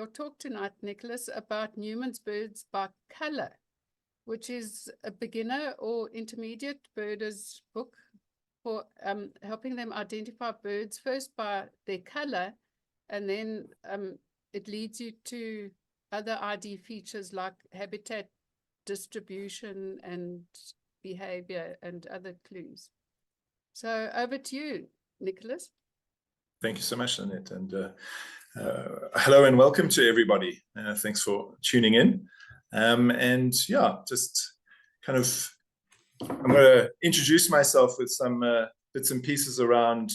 your talk tonight, Nicholas, about Newman's Birds by Color, which is a beginner or intermediate birders book for helping them identify birds first by their color, and then it leads you to other ID features like habitat distribution and behavior and other clues. So over to you, Nicholas. Thank you so much, Lynette, and hello and welcome to everybody. Thanks for tuning in. And yeah, just kind of, I'm going to introduce myself with some bits and pieces around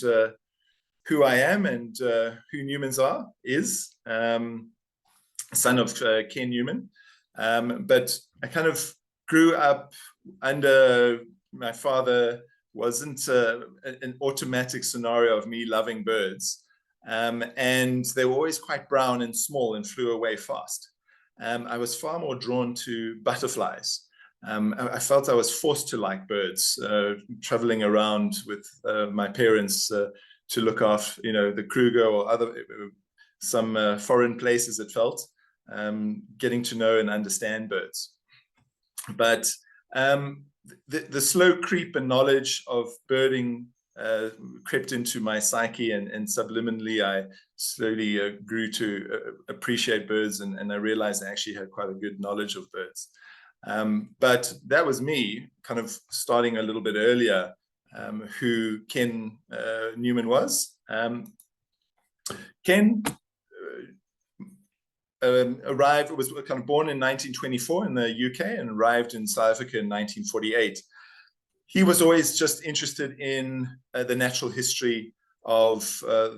who I am and who Newman's is. Son of Ken Newman, but I kind of grew up under my father. Wasn't an automatic scenario of me loving birds, and they were always quite brown and small and flew away fast. I was far more drawn to butterflies. I felt I was forced to like birds, traveling around with my parents to look after, the Kruger or some foreign places. It felt getting to know and understand birds, but the slow creep and knowledge of birding crept into my psyche, and subliminally I slowly grew to appreciate birds, and I realized I actually had quite a good knowledge of birds. But that was me kind of starting a little bit earlier, who Ken Newman was. Ken was kind of born in 1924 in the UK and arrived in South Africa in 1948. He was always just interested in the natural history of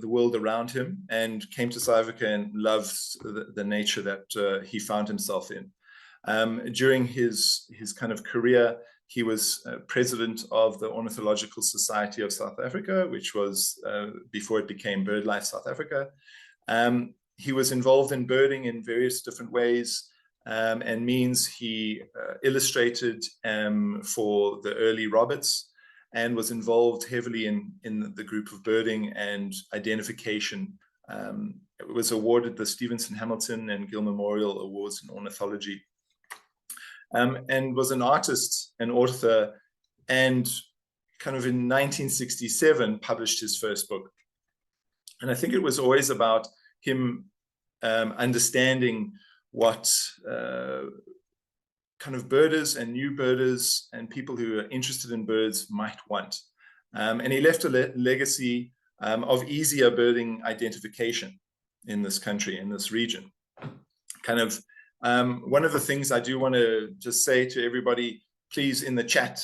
the world around him, and came to South Africa and loved the nature that he found himself in. During his kind of career, he was president of the Ornithological Society of South Africa, which was before it became BirdLife South Africa. He was involved in birding in various different ways and means. He illustrated for the early Roberts, and was involved heavily in the group of birding and identification. It was awarded the Stevenson Hamilton and Gill Memorial Awards in ornithology, and was an artist and author, and kind of in 1967 published his first book. And I think it was always about him understanding what kind of birders and new birders and people who are interested in birds might want. And he left a legacy of easier birding identification in this country, in this region. Kind of one of the things I do want to just say to everybody, please, in the chat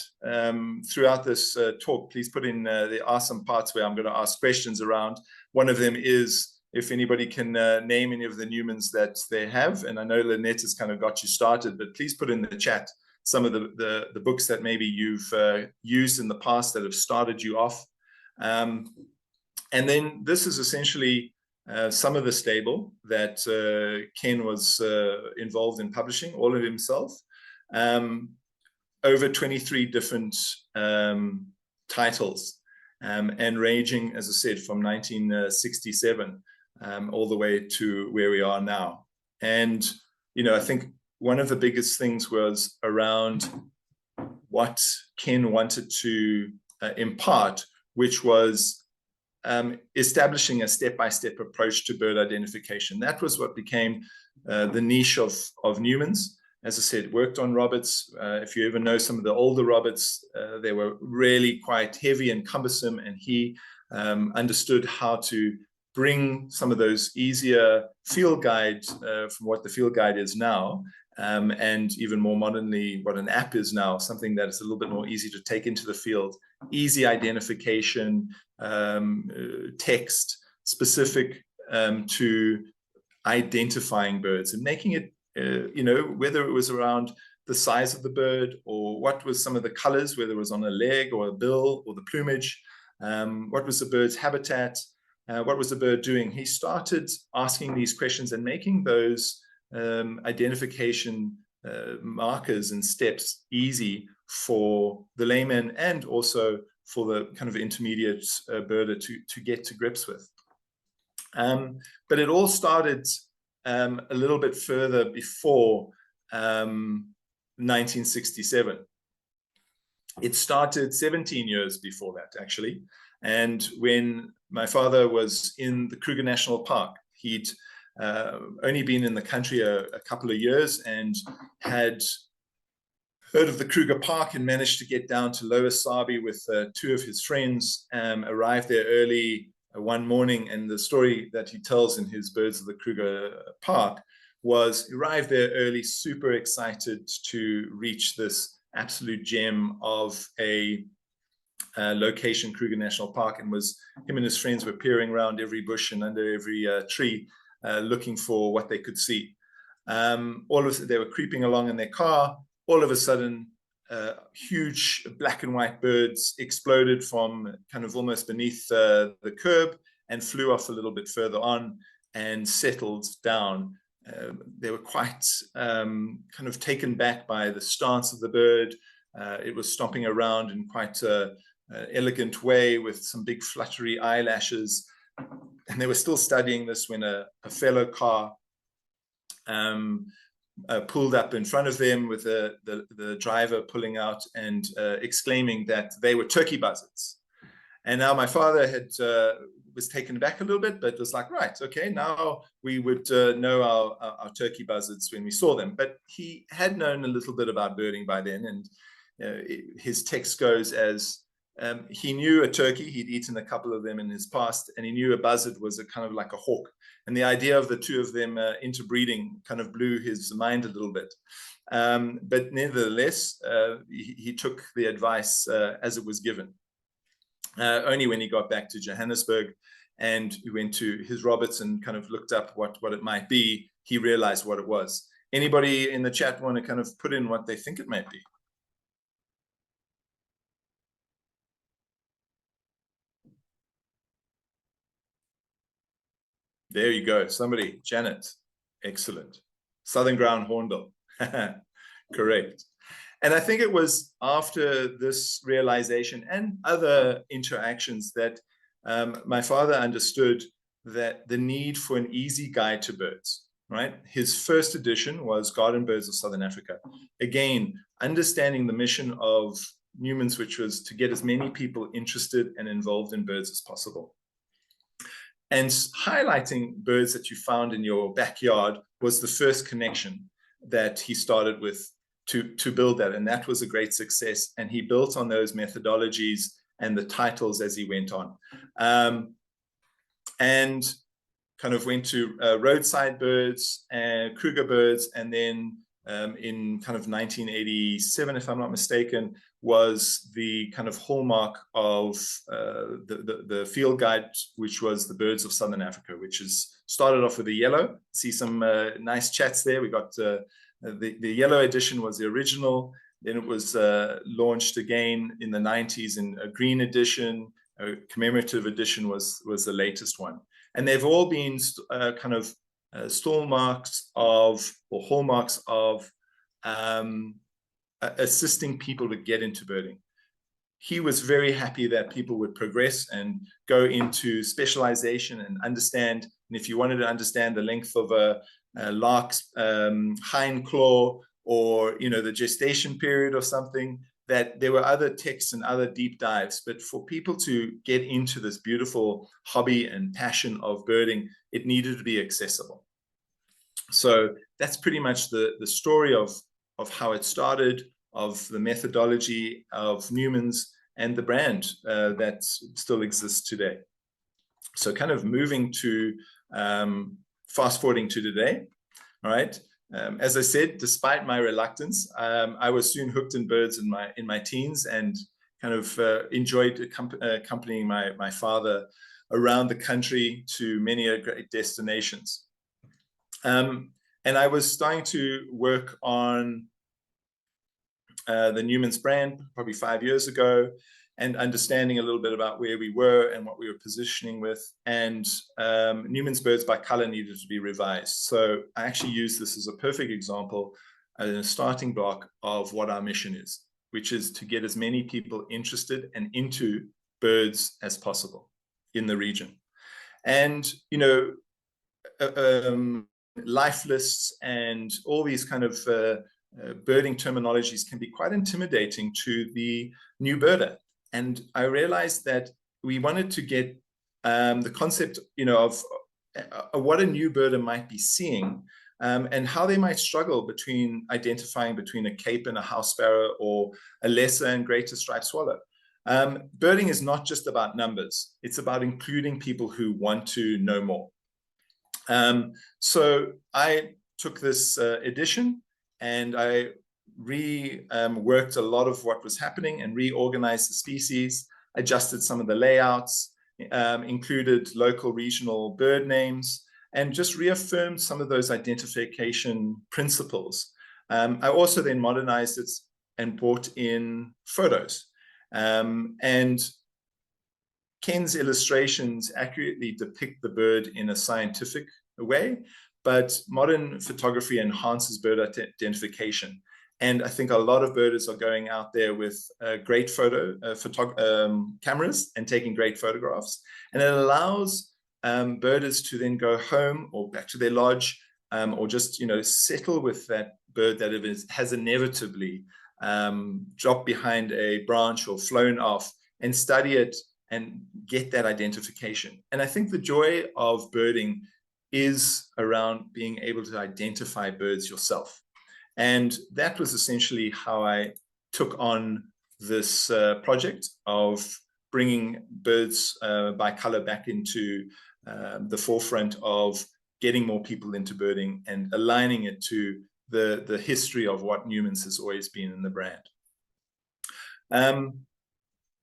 throughout this talk, please put in, there are some parts where I'm going to ask questions around. One of them is, if anybody can name any of the Newmans that they have. And I know Lynette has kind of got you started, but please put in the chat some of the books that maybe you've used in the past that have started you off. And then this is essentially some of the stable that Ken was involved in publishing, all of himself. Over 23 different titles, and ranging, as I said, from 1967 all the way to where we are now. And, I think one of the biggest things was around what Ken wanted to impart, which was establishing a step-by-step approach to bird identification. That was what became the niche of Newman's. As I said, worked on Roberts. If you ever know some of the older Roberts, they were really quite heavy and cumbersome, and he understood how to bring some of those easier field guides from what the field guide is now, and even more modernly what an app is now, something that is a little bit more easy to take into the field, easy identification, text specific to identifying birds, and making it, whether it was around the size of the bird, or what was some of the colors, whether it was on a leg or a bill or the plumage, what was the bird's habitat, what was the bird doing. He started asking these questions and making those identification markers and steps easy for the layman, and also for the kind of intermediate birder to get to grips with. But it all started a little bit further before 1967. It started 17 years before that, actually. And when my father was in the Kruger National Park, he'd only been in the country a couple of years and had heard of the Kruger Park and managed to get down to Lower Sabi with two of his friends, arrived there early one morning. And the story that he tells in his Birds of the Kruger Park was, he arrived there early, super excited to reach this absolute gem of a location, Kruger National Park, and him and his friends were peering around every bush and under every tree, looking for what they could see. They were creeping along in their car. All of a sudden, huge black and white birds exploded from kind of almost beneath the curb and flew off a little bit further on and settled down. They were quite kind of taken back by the stance of the bird. It was stomping around in quite an elegant way with some big fluttery eyelashes. And they were still studying this when a fellow car pulled up in front of them with the driver pulling out and exclaiming that they were turkey buzzards. And now my father was taken aback a little bit, but was like, right, okay, now we would know our turkey buzzards when we saw them. But he had known a little bit about birding by then, and his text goes as, he knew a turkey, he'd eaten a couple of them in his past, and he knew a buzzard was a kind of like a hawk. And the idea of the two of them interbreeding kind of blew his mind a little bit. But nevertheless, he took the advice as it was given. Only when he got back to Johannesburg and he went to his Roberts and kind of looked up what it might be, he realized what it was. Anybody in the chat want to kind of put in what they think it might be? There you go. Somebody, Janet. Excellent. Southern ground hornbill. Correct. And I think it was after this realization and other interactions that my father understood that the need for an easy guide to birds, right? His first edition was Garden Birds of Southern Africa. Again, understanding the mission of Newman's, which was to get as many people interested and involved in birds as possible. And highlighting birds that you found in your backyard was the first connection that he started with to build that. And that was a great success. And he built on those methodologies and the titles as he went on. And kind of went to roadside birds and Kruger birds. And then in kind of 1987, if I'm not mistaken, was the kind of hallmark of the field guide, which was the Birds of Southern Africa, which is started off with the yellow. See some nice chats there. We got the yellow edition was the original. Then it was launched again in the 90s in a green edition. A commemorative edition was the latest one. And they've all been kind of hallmarks of assisting people to get into birding. He was very happy that people would progress and go into specialization and understand. And if you wanted to understand the length of a lark's hind claw, or the gestation period or something, that there were other texts and other deep dives. But for people to get into this beautiful hobby and passion of birding, it needed to be accessible. So that's pretty much the story of how it started, of the methodology of Newman's, and the brand that still exists today. So kind of moving to fast forwarding to today. All right. As I said, despite my reluctance, I was soon hooked in birds in my teens, and kind of enjoyed accompanying my father around the country to many great destinations. And I was starting to work on the Newman's brand probably 5 years ago, and understanding a little bit about where we were and what we were positioning with. And Newman's Birds by Color needed to be revised. So I actually use this as a perfect example as a starting block of what our mission is, which is to get as many people interested and into birds as possible in the region. And, life lists and all these kind of birding terminologies can be quite intimidating to the new birder. And I realized that we wanted to get the concept, of what a new birder might be seeing, and how they might struggle between identifying between a cape and a house sparrow, or a lesser and greater striped swallow. Birding is not just about numbers. It's about including people who want to know more. So I took this edition and I reworked a lot of what was happening and reorganized the species, adjusted some of the layouts, included local regional bird names, and just reaffirmed some of those identification principles. I also then modernized it and brought in photos. And Ken's illustrations accurately depict the bird in a scientific way, but modern photography enhances bird identification. And I think a lot of birders are going out there with great cameras and taking great photographs. And it allows birders to then go home or back to their lodge, or just, settle with that bird that has inevitably dropped behind a branch or flown off, and study it and get that identification. And I think the joy of birding is around being able to identify birds yourself. And that was essentially how I took on this project of bringing birds by color back into the forefront of getting more people into birding and aligning it to the history of what Newman's has always been in the brand.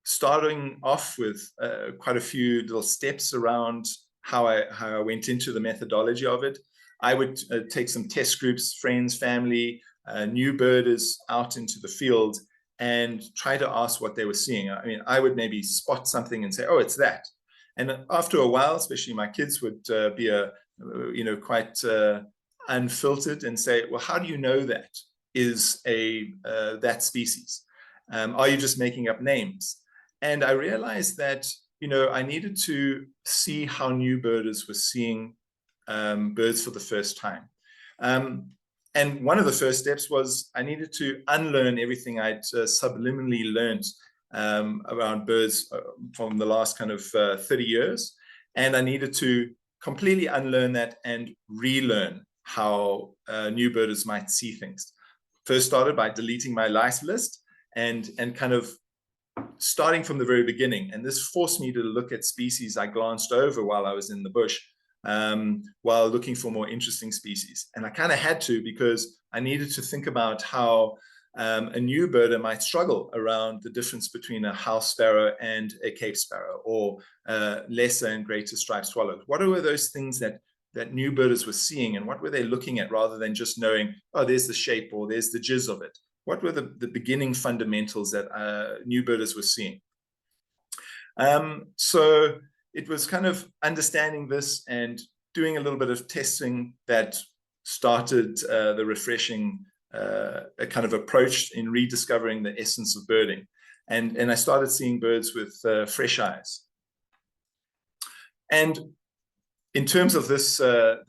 Starting off with quite a few little steps around how I went into the methodology of it. I would take some test groups, friends, family, new birders out into the field and try to ask what they were seeing. I mean, I would maybe spot something and say, oh, it's that. And after a while, especially my kids would be quite unfiltered and say, well, how do you know that is that species? Are you just making up names? And I realized that, I needed to see how new birders were seeing birds for the first time. And one of the first steps was I needed to unlearn everything I'd subliminally learned around birds from the last kind of 30 years. And I needed to completely unlearn that and relearn how new birders might see things. First started by deleting my life list and kind of starting from the very beginning. And this forced me to look at species I glanced over while I was in the bush, while looking for more interesting species. And I kind of had to, because I needed to think about how a new birder might struggle around the difference between a house sparrow and a Cape sparrow, or lesser and greater striped swallows. What were those things that new birders were seeing, and what were they looking at, rather than just knowing, oh, there's the shape or there's the jizz of it? What were the beginning fundamentals that new birders were seeing? So it was kind of understanding this and doing a little bit of testing that started the refreshing kind of approach in rediscovering the essence of birding. And I started seeing birds with fresh eyes. And in terms of this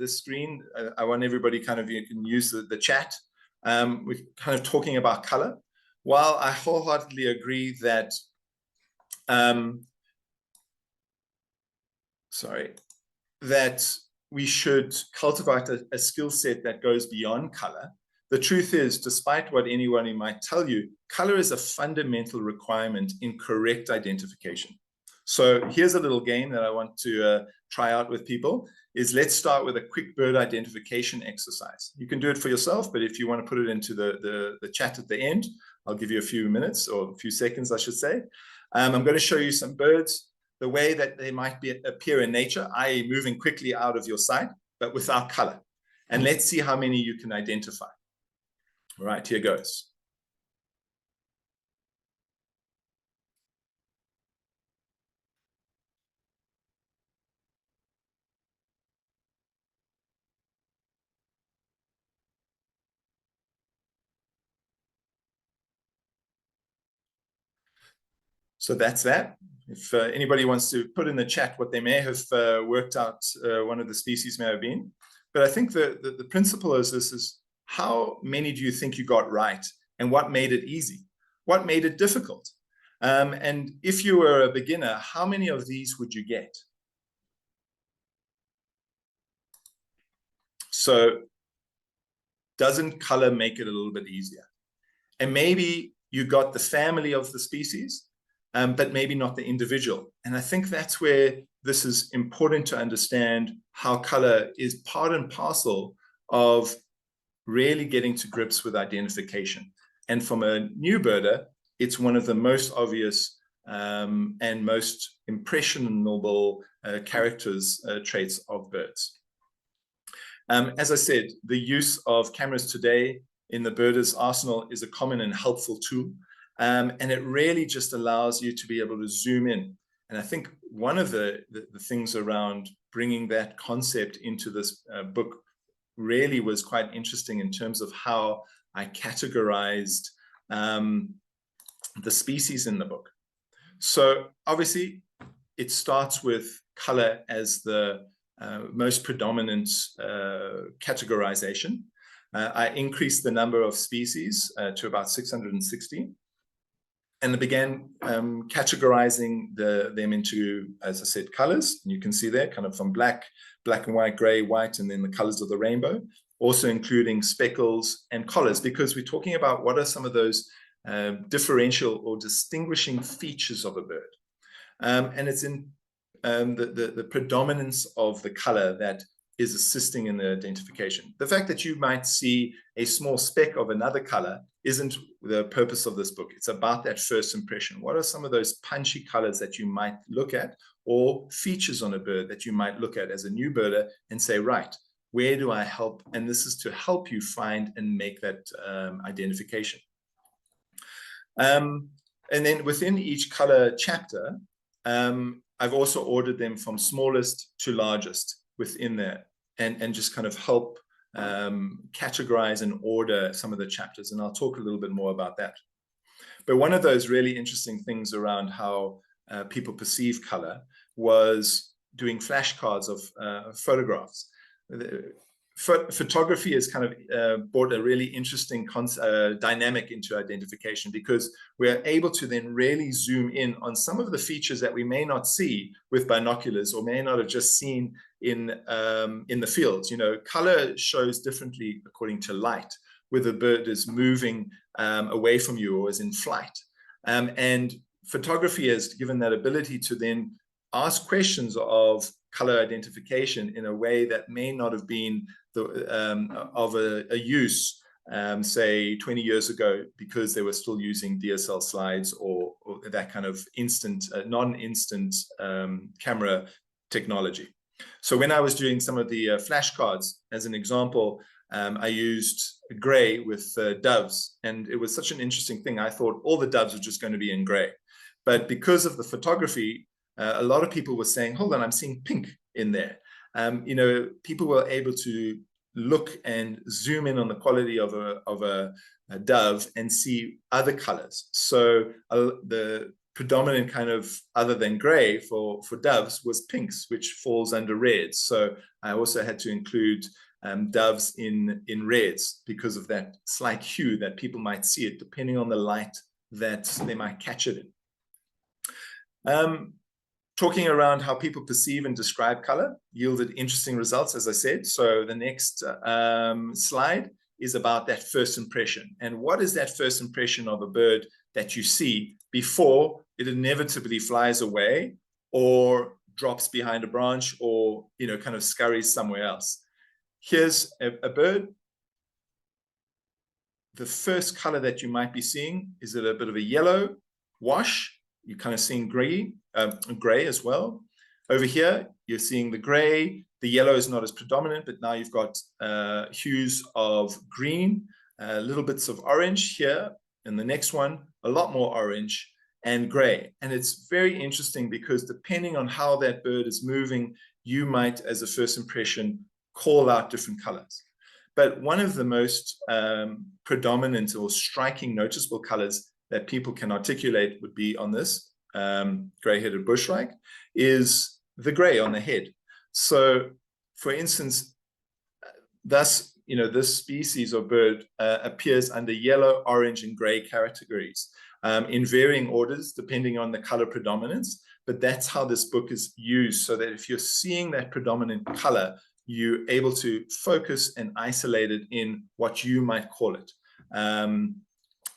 screen, I want everybody you can use the chat. We're kind of talking about color. While I wholeheartedly agree that that we should cultivate a skill set that goes beyond color. The truth is, despite what anyone might tell you, color is a fundamental requirement in correct identification. So here's a little game that I want to try out with people. Let's start with a quick bird identification exercise. You can do it for yourself, but if you want to put it into the chat at the end, I'll give you a few minutes, or a few seconds, I should say. I'm going to show you some birds, the way that they might appear in nature, i.e. moving quickly out of your sight, but without color. And let's see how many you can identify. All right, here goes. So that's that. If anybody wants to put in the chat what they may have worked out one of the species may have been. But I think the principle is this: is how many do you think you got right, and what made it easy? What made it difficult? And if you were a beginner, how many of these would you get? So doesn't color make it a little bit easier? And maybe you got the family of the species, but maybe not the individual. And I think that's where this is important to understand, how color is part and parcel of really getting to grips with identification. And from a new birder, it's one of the most obvious and most impressionable traits of birds. As I said, the use of cameras today in the birders' arsenal is a common and helpful tool. And it really just allows you to be able to zoom in. And I think one of the things around bringing that concept into this book really was quite interesting in terms of how I categorized the species in the book. So obviously, it starts with color as the most predominant categorization. I increased the number of species to about 660. And I began categorizing them into, as I said, colors. And you can see there, kind of from black and white, gray, white, and then the colors of the rainbow, also including speckles and collars, because we're talking about what are some of those differential or distinguishing features of a bird. And it's in the predominance of the color that is assisting in the identification. The fact that you might see a small speck of another color isn't the purpose of this book. It's about that first impression. What are some of those punchy colors that you might look at, or features on a bird that you might look at as a new birder and say, right, where do I help? And this is to help you find and make that identification. And then within each color chapter, I've also ordered them from smallest to largest within there, and just kind of help categorize and order some of the chapters. And I'll talk a little bit more about that. But one of those really interesting things around how people perceive color was doing flashcards of photographs. Photography has kind of brought a really interesting dynamic into identification, because we're able to then really zoom in on some of the features that we may not see with binoculars, or may not have just seen in the fields. You know, color shows differently according to light, whether the bird is moving away from you or is in flight. And photography has given that ability to then ask questions of color identification in a way that may not have been of a use, say 20 years ago, because they were still using DSL slides or that kind of non-instant camera technology. So when I was doing some of the flashcards, as an example, I used gray with doves, and it was such an interesting thing. I thought all the doves were just going to be in gray, but because of the photography, a lot of people were saying, hold on, I'm seeing pink in there. You know, people were able to look and zoom in on the quality of a dove and see other colors. So the predominant kind of, other than gray for doves, was pinks, which falls under reds. So I also had to include doves in reds, because of that slight hue that people might see it depending on the light that they might catch it in. Talking around how people perceive and describe color yielded interesting results, as I said. So the next slide is about that first impression. And what is that first impression of a bird that you see before it inevitably flies away or drops behind a branch, or, you know, kind of scurries somewhere else? Here's a bird. The first color that you might be seeing is a bit of a yellow wash. You're kind of seeing gray as well. Over here, you're seeing the gray. The yellow is not as predominant, but now you've got hues of green, little bits of orange here. And the next one, a lot more orange and gray. And it's very interesting, because depending on how that bird is moving, you might, as a first impression, call out different colors. But one of the most predominant or striking noticeable colors that people can articulate would be on this gray-headed bushwrack, is the gray on the head. So, for instance, thus, this species of bird appears under yellow, orange, and gray categories in varying orders, depending on the color predominance. But that's how this book is used, so that if you're seeing that predominant color, you're able to focus and isolate it in what you might call it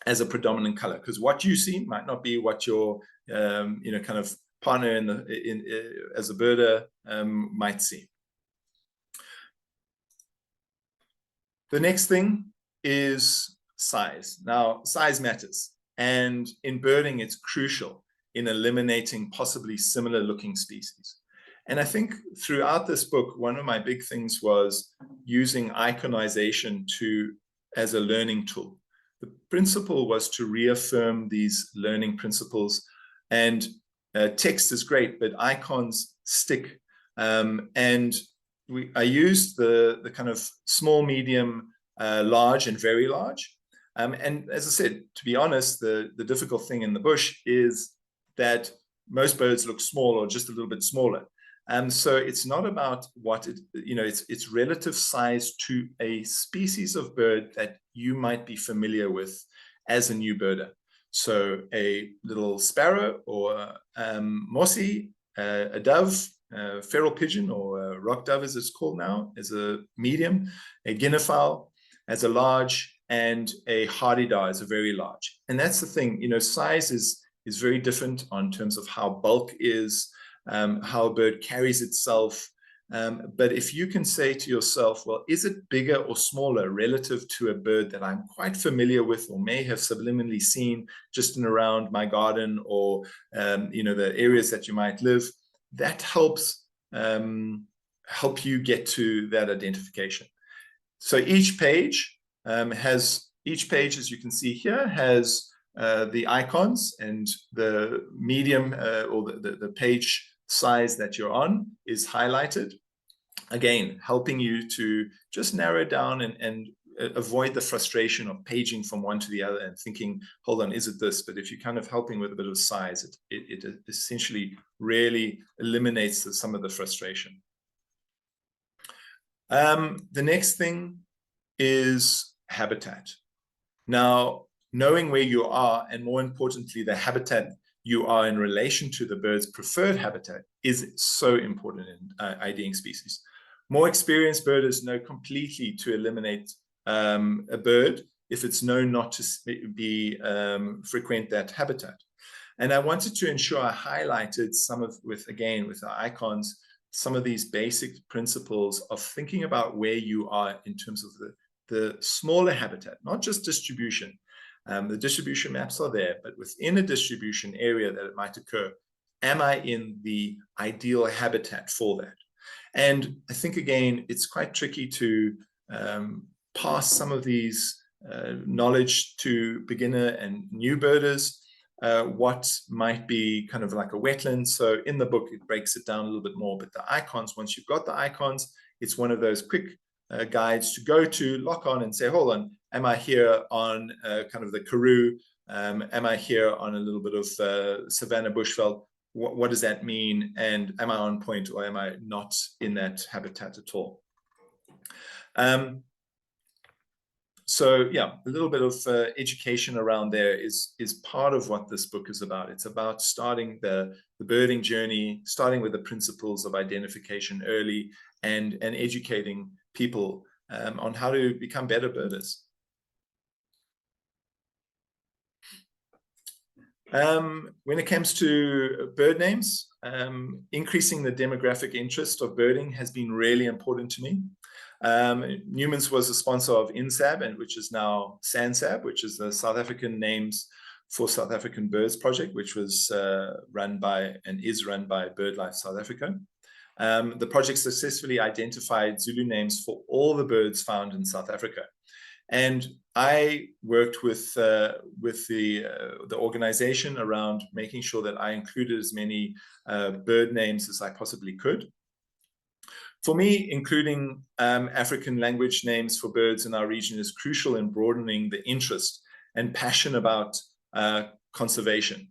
as a predominant color, because what you see might not be what your kind of partner as a birder might see. The next thing is size. Now, size matters, and in birding, it's crucial in eliminating possibly similar looking species. And I think throughout this book, one of my big things was using iconization as a learning tool. The principle was to reaffirm these learning principles, and text is great, but icons stick. And I used the kind of small, medium, large, and very large. And as I said, to be honest, the difficult thing in the bush is that most birds look small or just a little bit smaller. So it's not about it's relative size to a species of bird that you might be familiar with as a new birder. So a little sparrow or mossy, a dove, feral pigeon or rock dove as it's called now, as a medium, a guineafowl as a large, and a hardy-dar as a very large. And that's the thing, size is very different in terms of how bulk is, how a bird carries itself. But if you can say to yourself, well, is it bigger or smaller relative to a bird that I'm quite familiar with or may have subliminally seen just in around my garden or, the areas that you might live, that helps help you get to that identification. So each page as you can see here, has the icons, and the medium or the page size that you're on is highlighted. Again, helping you to just narrow down and avoid the frustration of paging from one to the other and thinking, hold on, is it this? But if you're kind of helping with a bit of size, it essentially really eliminates some of the frustration. The next thing is habitat. Now, knowing where you are, and more importantly, the habitat you are in relation to the bird's preferred habitat, is so important in IDing species. More experienced birders know completely to eliminate a bird if it's known not to frequent that habitat. And I wanted to ensure I highlighted with the icons, some of these basic principles of thinking about where you are in terms of the smaller habitat, not just distribution. The distribution maps are there, but within a distribution area that it might occur, am I in the ideal habitat for that? And I think, again, it's quite tricky to pass some of these knowledge to beginner and new birders, what might be kind of like a wetland. So in the book, it breaks it down a little bit more, but the icons, once you've got the icons, it's one of those quick guides to go to, lock on and say, hold on, am I here on kind of the Karoo? Am I here on a little bit of savanna bushveld? What does that mean? And am I on point, or am I not in that habitat at all? So yeah, a little bit of education around there is part of what this book is about. It's about starting the birding journey, starting with the principles of identification early, and educating people on how to become better birders. When it comes to bird names, increasing the demographic interest of birding has been really important to me. Newman's was a sponsor of INSAB, and which is now SANSAB, which is the South African Names for South African Birds project, which was run by and is run by BirdLife South Africa. The project successfully identified Zulu names for all the birds found in South Africa. And I worked with the organization around making sure that I included as many bird names as I possibly could. For me, including African language names for birds in our region is crucial in broadening the interest and passion about conservation.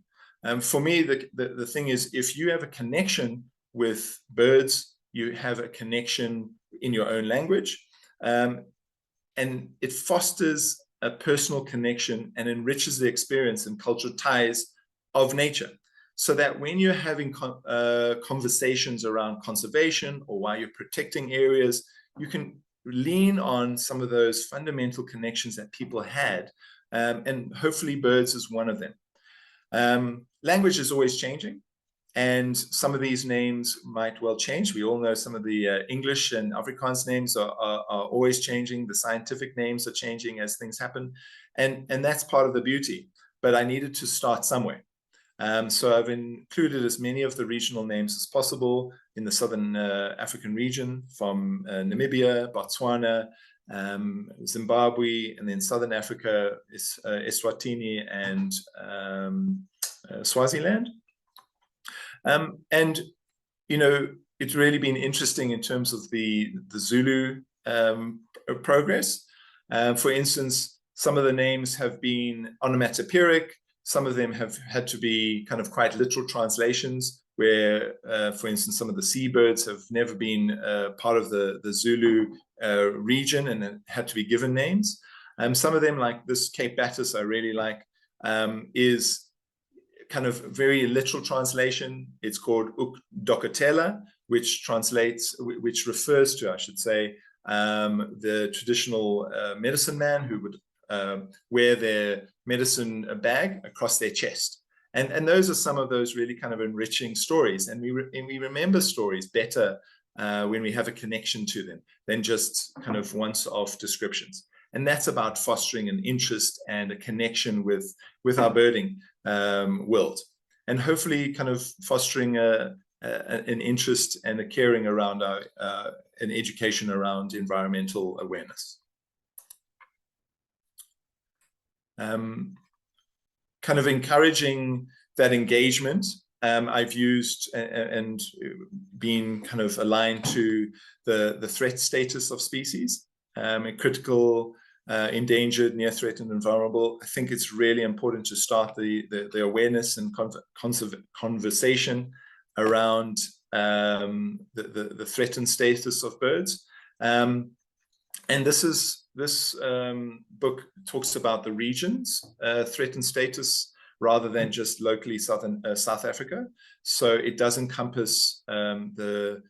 For me, the thing is, if you have a connection with birds, you have a connection in your own language. And it fosters a personal connection and enriches the experience and cultural ties of nature. So that when you're having conversations around conservation or while you're protecting areas, you can lean on some of those fundamental connections that people had. And hopefully birds is one of them. Language is always changing. And some of these names might well change. We all know some of the English and Afrikaans names are always changing. The scientific names are changing as things happen. And that's part of the beauty. But I needed to start somewhere. So I've included as many of the regional names as possible in the Southern African region, from Namibia, Botswana, Zimbabwe, and then Southern Africa is Eswatini and Swaziland. And, you know, it's really been interesting in terms of the Zulu progress. For instance, some of the names have been onomatopoeic. Some of them have had to be kind of quite literal translations where, for instance, some of the seabirds have never been part of the Zulu region and had to be given names. Some of them, like this Cape Batis, I really like, is kind of very literal translation. It's called Ukdokotela, which refers to, I should say, the traditional medicine man who would wear their medicine bag across their chest. And those are some of those really kind of enriching stories. And we remember stories better when we have a connection to them than just kind of once-off descriptions. And that's about fostering an interest and a connection with our birding world, and hopefully kind of fostering an interest and a caring around an education around environmental awareness. Kind of encouraging that engagement. I've used and been kind of aligned to the threat status of species, critical, endangered, near threatened, and vulnerable. I think it's really important to start the awareness and conversation around the threatened status of birds. And this book talks about the region's threatened status rather than just locally South Africa. So it does encompass the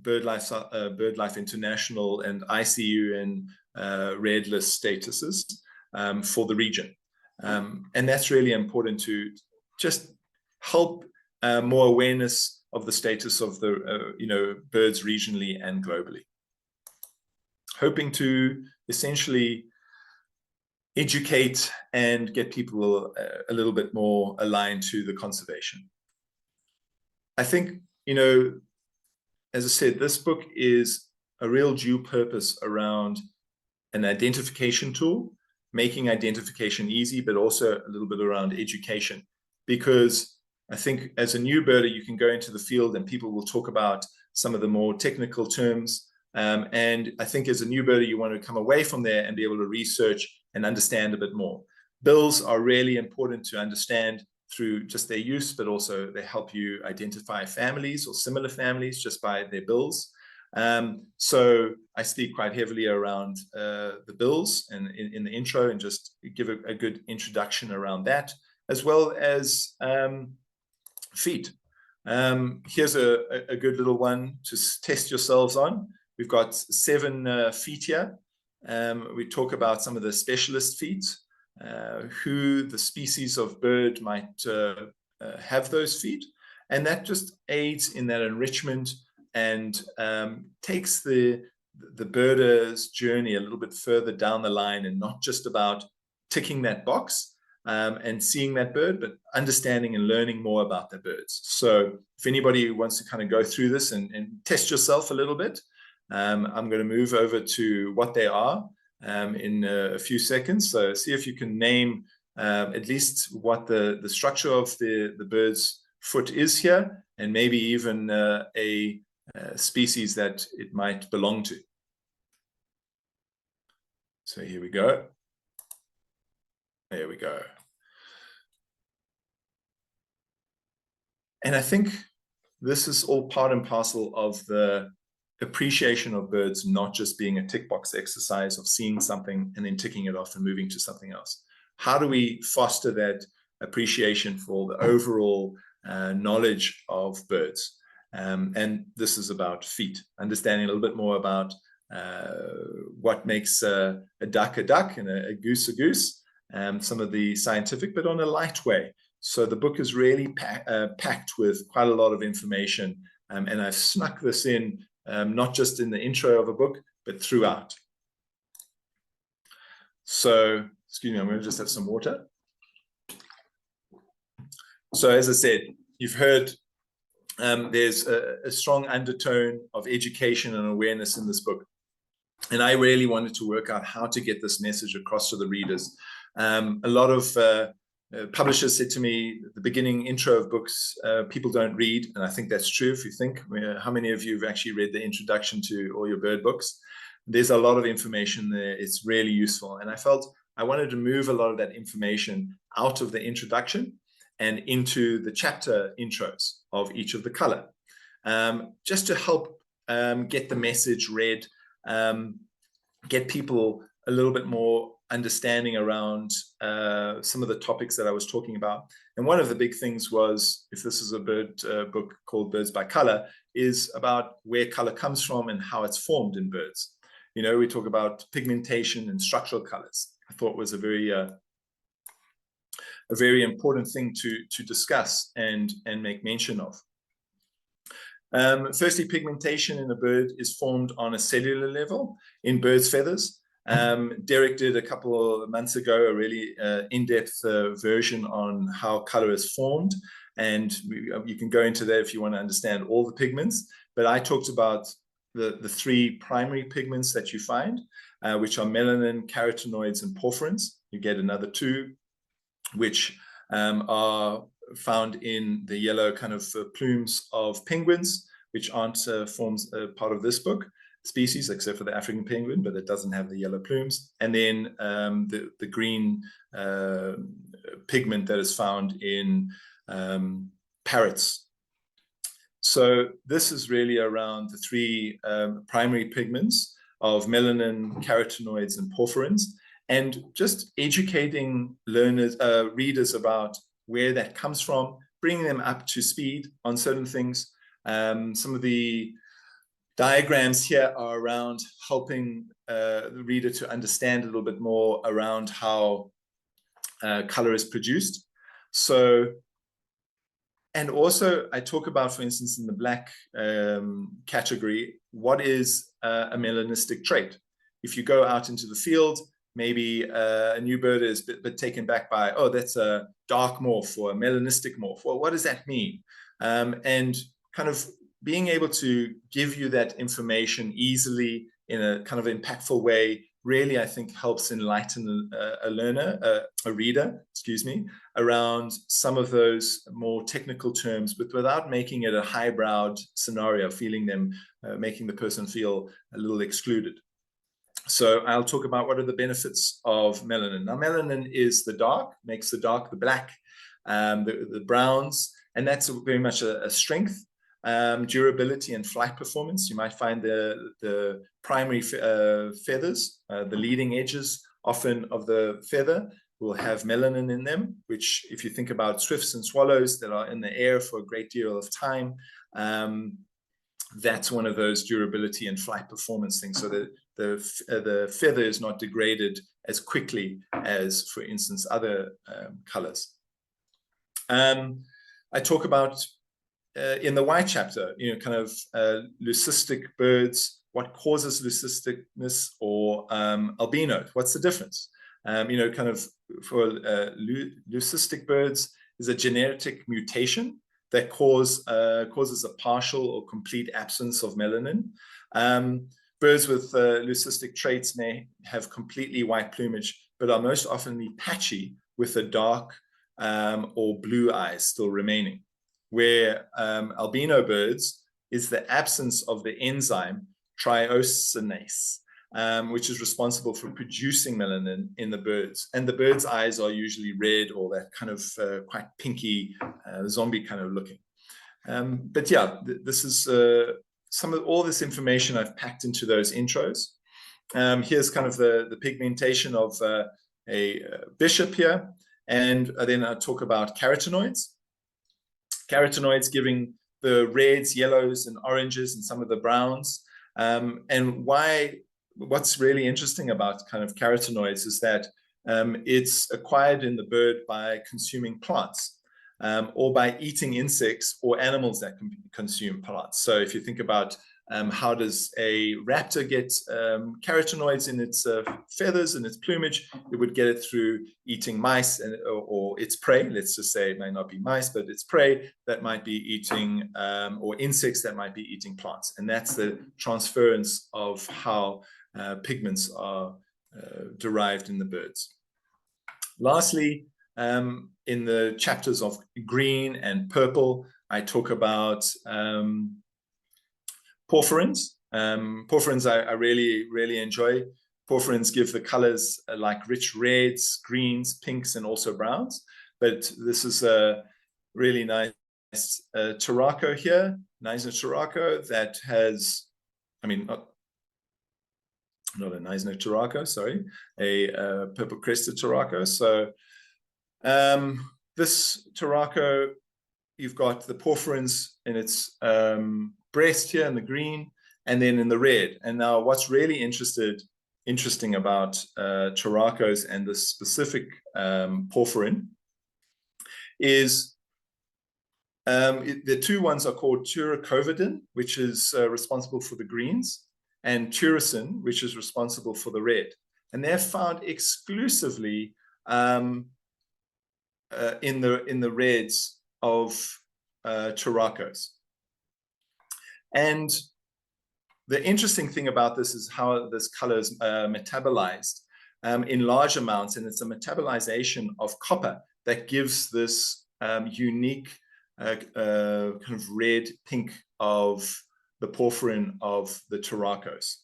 BirdLife International and ICU and red list statuses for the region. And that's really important to just help more awareness of the status of the birds regionally and globally. Hoping to essentially educate and get people a little bit more aligned to the conservation. I think, as I said, this book is a real due purpose around an identification tool, making identification easy, but also a little bit around education. Because I think as a new birder, you can go into the field and people will talk about some of the more technical terms. And I think as a new birder, you want to come away from there and be able to research and understand a bit more. Bills are really important to understand through just their use, but also they help you identify families or similar families just by their bills. So I speak quite heavily around the bills and in the intro, and just give a good introduction around that, as well as feet. Here's a good little one to test yourselves on. We've got 7 feet here. We talk about some of the specialist feet, who the species of bird might have those feet. And that just aids in that enrichment and takes the birder's journey a little bit further down the line, and not just about ticking that box and seeing that bird, but understanding and learning more about the birds. So if anybody wants to kind of go through this and test yourself a little bit, I'm going to move over to what they are in a few seconds. So see if you can name at least what the structure of the bird's foot is here, and maybe even a species that it might belong to. So here we go. There we go. And I think this is all part and parcel of the appreciation of birds not just being a tick box exercise of seeing something and then ticking it off and moving to something else. How do we foster that appreciation for the overall knowledge of birds? And this is about feet, understanding a little bit more about what makes a duck and a goose, some of the scientific, but on a light way. So the book is really packed with quite a lot of information, and I've snuck this in, not just in the intro of a book, but throughout. So, excuse me, I'm going to just have some water. So as I said, you've heard there's a strong undertone of education and awareness in this book. And I really wanted to work out how to get this message across to the readers. A lot of publishers said to me, the beginning intro of books, people don't read. And I think that's true. If you think, how many of you have actually read the introduction to all your bird books? There's a lot of information there. It's really useful. And I felt I wanted to move a lot of that information out of the introduction and into the chapter intros of each of the color, just to help get the message read, get people a little bit more understanding around some of the topics that I was talking about. And one of the big things was, if this is a bird book called Birds by Color, is about where color comes from and how it's formed in birds. You know, we talk about pigmentation and structural colors. I thought was a very important thing to discuss and make mention of. Firstly, pigmentation in a bird is formed on a cellular level in birds' feathers. Derek did a couple of months ago a really in-depth version on how color is formed, and you can go into that if you want to understand all the pigments. But I talked about the three primary pigments that you find, which are melanin, carotenoids, and porphyrins. You get another two, which are found in the yellow kind of plumes of penguins, which aren't forms part of this book species, except for the African penguin, but it doesn't have the yellow plumes. And then the green pigment that is found in parrots. So this is really around the three primary pigments of melanin, carotenoids, and porphyrins, and just educating learners, readers about where that comes from, bringing them up to speed on certain things. Some of the diagrams here are around helping the reader to understand a little bit more around how color is produced. So, and also I talk about, for instance, in the black category, what is a melanistic trait? If you go out into the field, maybe a new bird is but taken back by, oh, that's a dark morph or a melanistic morph. Well, what does that mean? And kind of being able to give you that information easily in a kind of impactful way really, I think, helps enlighten a reader, excuse me, around some of those more technical terms, but without making it a highbrowed scenario, making the person feel a little excluded. So I'll talk about what are the benefits of melanin. Now, melanin is the dark, makes the dark, the black, the browns, and that's very much a strength, durability, and flight performance. You might find the primary feathers, the leading edges often of the feather will have melanin in them, which if you think about swifts and swallows that are in the air for a great deal of time, that's one of those durability and flight performance things. So that the feather is not degraded as quickly as, for instance, other colors. I talk about in the white chapter, you know, kind of leucistic birds, what causes leucisticness, or albino, what's the difference? You know, kind of for leucistic birds is a genetic mutation that causes a partial or complete absence of melanin. Birds with leucistic traits may have completely white plumage, but are most often patchy with a dark or blue eyes still remaining. Where albino birds is the absence of the enzyme triosinase, which is responsible for producing melanin in the birds. And the bird's eyes are usually red or that kind of quite pinky, zombie kind of looking. But yeah, this is all this information I've packed into those intros. Here's kind of the pigmentation of a bishop here. And then I talk about carotenoids. Carotenoids giving the reds, yellows, and oranges, and some of the browns. And what's really interesting about kind of carotenoids is that it's acquired in the bird by consuming plants, or by eating insects or animals that can consume plants. So if you think about how does a raptor get carotenoids in its feathers and its plumage, it would get it through eating mice or its prey. Let's just say it may not be mice, but its prey that might be eating, or insects that might be eating plants. And that's the transference of how pigments are derived in the birds. Lastly, in the chapters of green and purple, I talk about porphyrins. Porphyrins I really, really enjoy. Porphyrins give the colors like rich reds, greens, pinks, and also browns. But this is a really nice Turaco here, Neisner Turaco, that has, I mean, not a Neisner Turaco, sorry, a purple crested Turaco. So this Turaco, you've got the porphyrins in its breast here in the green, and then in the red. And now what's really interesting about Turacos and the specific porphyrin is the two ones are called turacovidin, which is responsible for the greens, and tyrosine, which is responsible for the red. And they're found exclusively in the reds of Turacos. And the interesting thing about this is how this color is metabolized in large amounts, and it's a metabolization of copper that gives this unique kind of red pink of the porphyrin of the Turacos.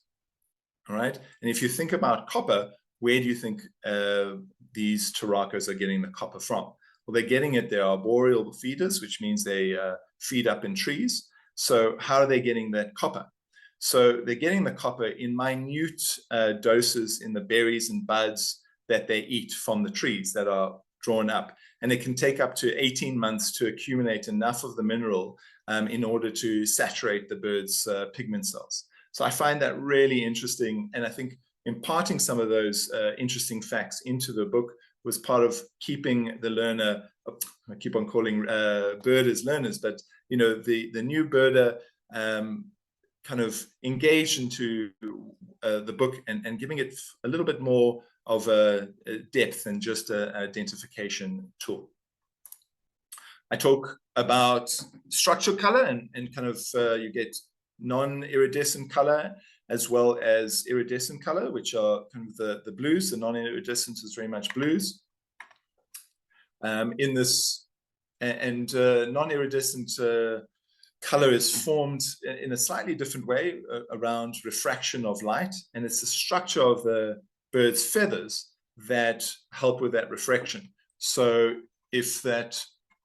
All right, and if you think about copper, where do you think these Turacos are getting the copper from? Well, they're getting it, they're arboreal feeders, which means they feed up in trees. So how are they getting that copper? So they're getting the copper in minute doses in the berries and buds that they eat from the trees that are drawn up. And it can take up to 18 months to accumulate enough of the mineral in order to saturate the bird's pigment cells. So I find that really interesting. And I think imparting some of those interesting facts into the book was part of keeping the learner, I keep on calling birders learners, but you know, the new birder kind of engaged into the book and giving it a little bit more of a depth than just an identification tool. I talk about structural color and kind of you get non-iridescent color as well as iridescent color, which are kind of the blues. The non-iridescent is very much blues. In this, and non-iridescent color is formed in a slightly different way around refraction of light, and it's the structure of the bird's feathers that help with that refraction. So if that,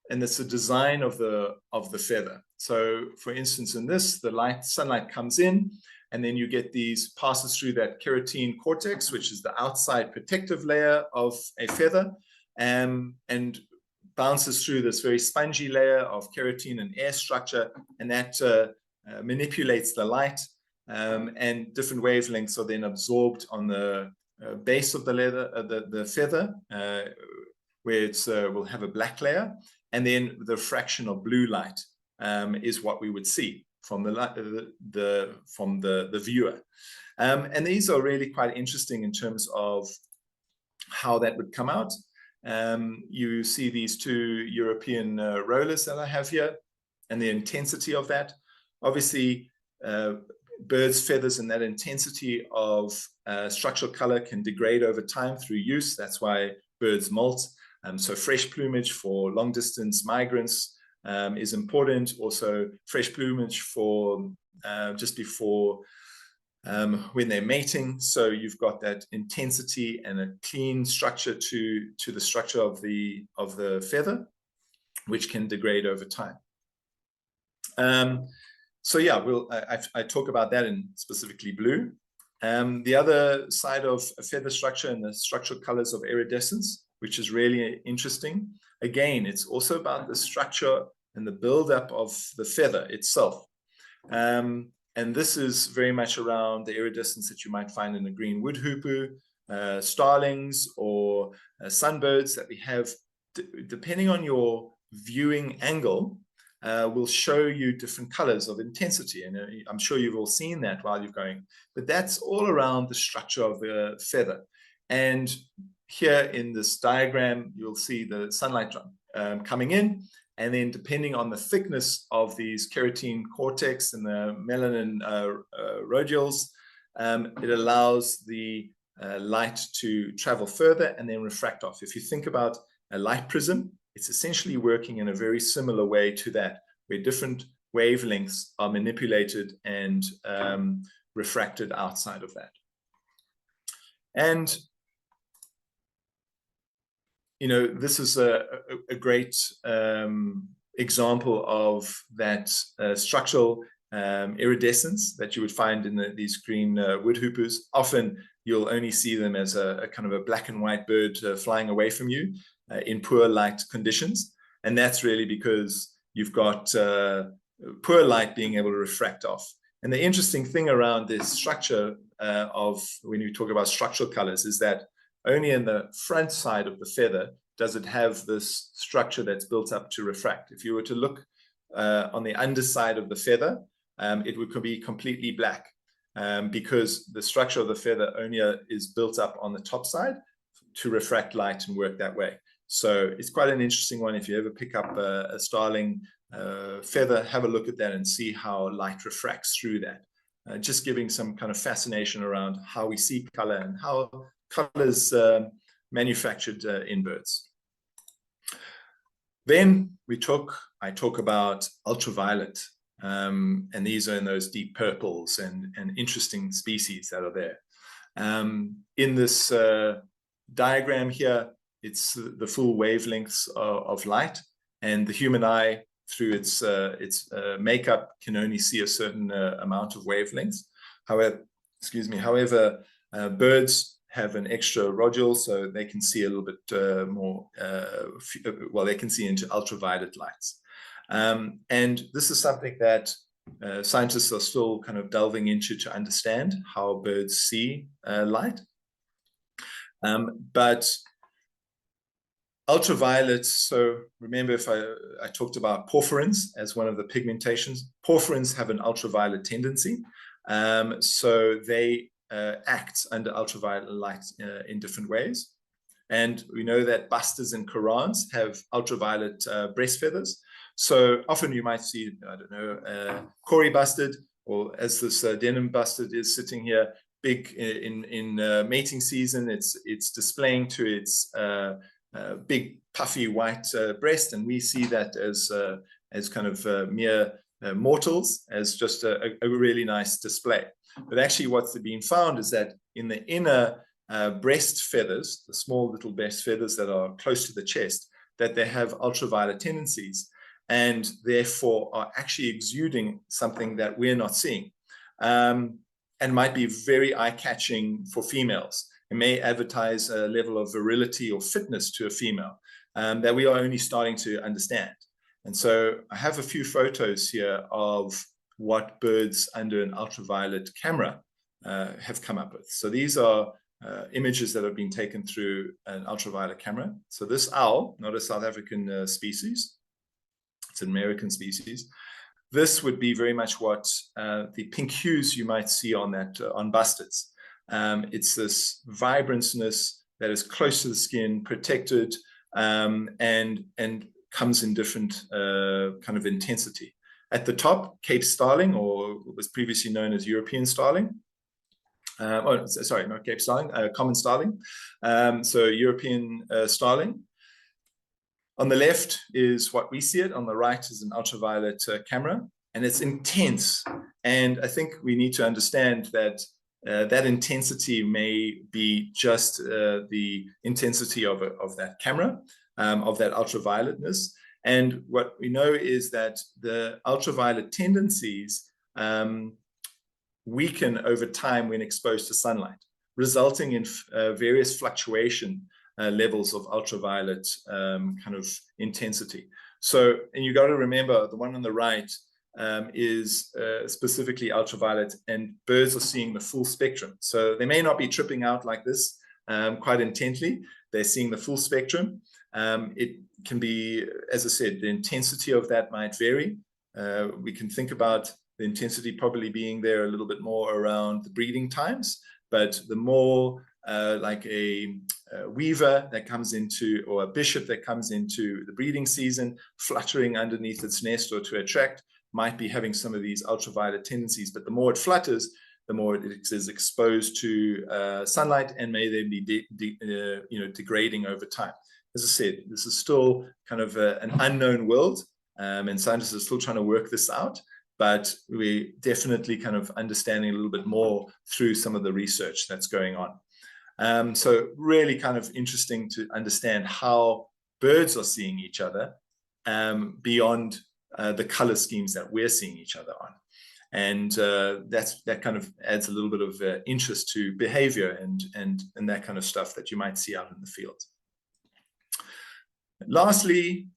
and it's the design of the feather. So for instance, in this, the sunlight comes in, and then you get these, passes through that keratin cortex, which is the outside protective layer of a feather, and bounces through this very spongy layer of keratin and air structure, and that manipulates the light, and different wavelengths are then absorbed on the base of the feather, where it's will have a black layer, and then the refraction of blue light is what we would see from the viewer, and these are really quite interesting in terms of how that would come out. You see these two European rollers that I have here and the intensity of that. Obviously, birds' feathers and that intensity of structural color can degrade over time through use. That's why birds molt. So fresh plumage for long distance migrants is important. Also fresh plumage for just before when they're mating. So you've got that intensity and a clean structure to the structure of the feather, which can degrade over time. So yeah, I talk about that in specifically blue. The other side of a feather structure and the structural colors of iridescence, which is really interesting. Again, it's also about the structure and the buildup of the feather itself. And this is very much around the iridescence that you might find in a green wood hoopoe, starlings, or sunbirds that we have. Depending on your viewing angle, will show you different colors of intensity. And I'm sure you've all seen that while you're going, but that's all around the structure of the feather. And here in this diagram, you'll see the sunlight coming in, and then depending on the thickness of these keratin cortex and the melanin rhodioles, it allows the light to travel further and then refract off. If you think about a light prism, it's essentially working in a very similar way to that, where different wavelengths are manipulated and refracted outside of that. And you know, this is a great example of that structural iridescence that you would find in these green wood hoopoes. Often you'll only see them as a kind of a black and white bird flying away from you in poor light conditions. And that's really because you've got poor light being able to refract off. And the interesting thing around this structure of when you talk about structural colors is that only in the front side of the feather does it have this structure that's built up to refract. If you were to look on the underside of the feather, it would be completely black because the structure of the feather only is built up on the top side to refract light and work that way. So it's quite an interesting one. If you ever pick up a starling feather, have a look at that and see how light refracts through that. Just giving some kind of fascination around how we see color and how colors manufactured in birds. Then I talk about ultraviolet, and these are in those deep purples and interesting species that are there. In this diagram here, it's the full wavelengths of light, and the human eye, through its makeup, can only see a certain amount of wavelengths. However, birds have an extra rodial, so they can see a little bit more, well, they can see into ultraviolet lights. And this is something that scientists are still kind of delving into to understand how birds see light. But ultraviolet, so remember if I talked about porphyrins as one of the pigmentations, porphyrins have an ultraviolet tendency. So they act under ultraviolet light in different ways. And we know that busters and corans have ultraviolet breast feathers. So often you might see, I don't know, Cory bustard, or as this denim bustard is sitting here, big in mating season, it's displaying to its big puffy white breast, and we see that as kind of mere mortals, as just a really nice display. But actually what's been found is that in the inner breast feathers, the small little breast feathers that are close to the chest, that they have ultraviolet tendencies and therefore are actually exuding something that we're not seeing, and might be very eye-catching for females. It may advertise a level of virility or fitness to a female that we are only starting to understand. And so I have a few photos here of what birds under an ultraviolet camera have come up with. So these are images that have been taken through an ultraviolet camera. So this owl, not a South African species, it's an American species. This would be very much what the pink hues you might see on that on bustards. It's this vibrantness that is close to the skin, protected, and comes in different kind of intensity. At the top, Cape starling, or what was previously known as European starling. Oh, sorry, not Cape starling, common starling. So European starling. On the left is what we see it. On the right is an ultraviolet camera, and it's intense. And I think we need to understand that that intensity may be just the intensity of that camera, of that ultravioletness. And what we know is that the ultraviolet tendencies weaken over time when exposed to sunlight, resulting in various fluctuation levels of ultraviolet kind of intensity. So, and you got to remember, the one on the right is specifically ultraviolet, and birds are seeing the full spectrum. So they may not be tripping out like this quite intently. They're seeing the full spectrum. It can be, as I said, the intensity of that might vary. We can think about the intensity probably being there a little bit more around the breeding times, but the more like a weaver that comes into, or a bishop that comes into the breeding season, fluttering underneath its nest or to attract, might be having some of these ultraviolet tendencies. But the more it flutters, the more it is exposed to sunlight, and may then be degrading over time. As I said, this is still kind of an unknown world, and scientists are still trying to work this out, but we're definitely kind of understanding a little bit more through some of the research that's going on. So really kind of interesting to understand how birds are seeing each other beyond the color schemes that we're seeing each other on. And that kind of adds a little bit of interest to behavior and that kind of stuff that you might see out in the field. Lastly,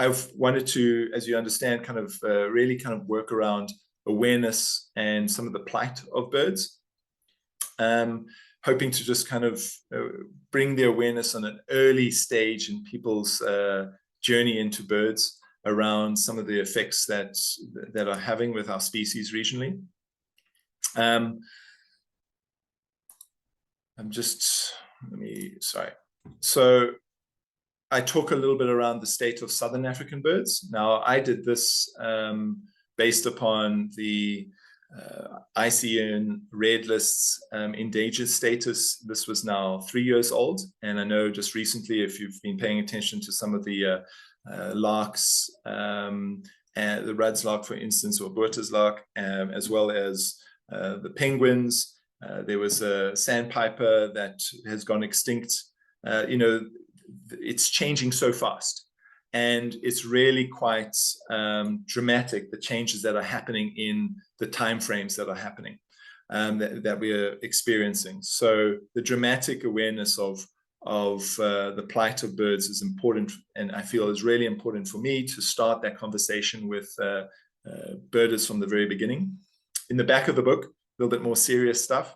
I've wanted to, as you understand, kind of really kind of work around awareness and some of the plight of birds. Hoping to just kind of bring the awareness on an early stage in people's journey into birds around some of the effects that are having with our species regionally. So I talk a little bit around the state of Southern African birds. Now, I did this based upon the ICN Red List's endangered status. This was now 3 years old. And I know just recently, if you've been paying attention to some of the larks, and the Rudd's lark, for instance, or Botha's lark, as well as the penguins. There was a sandpiper that has gone extinct. It's changing so fast, and it's really quite dramatic, the changes that are happening in the timeframes that are happening, that we are experiencing. So the dramatic awareness of the plight of birds is important, and I feel is really important for me to start that conversation with birders from the very beginning. In the back of the book, a little bit more serious stuff,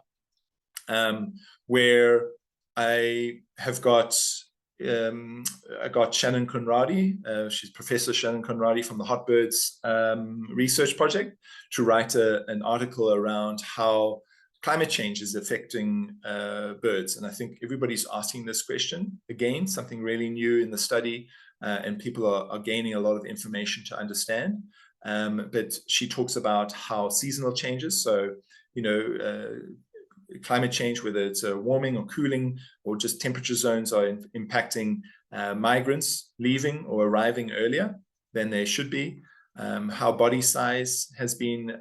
where I got Shannon Conradi, she's Professor Shannon Conradi from the Hot Birds Research Project, to write an article around how climate change is affecting birds. And I think everybody's asking this question again, something really new in the study, and people are gaining a lot of information to understand. But she talks about how seasonal changes, so, climate change, whether it's a warming or cooling or just temperature zones, are impacting migrants leaving or arriving earlier than they should be. How body size has been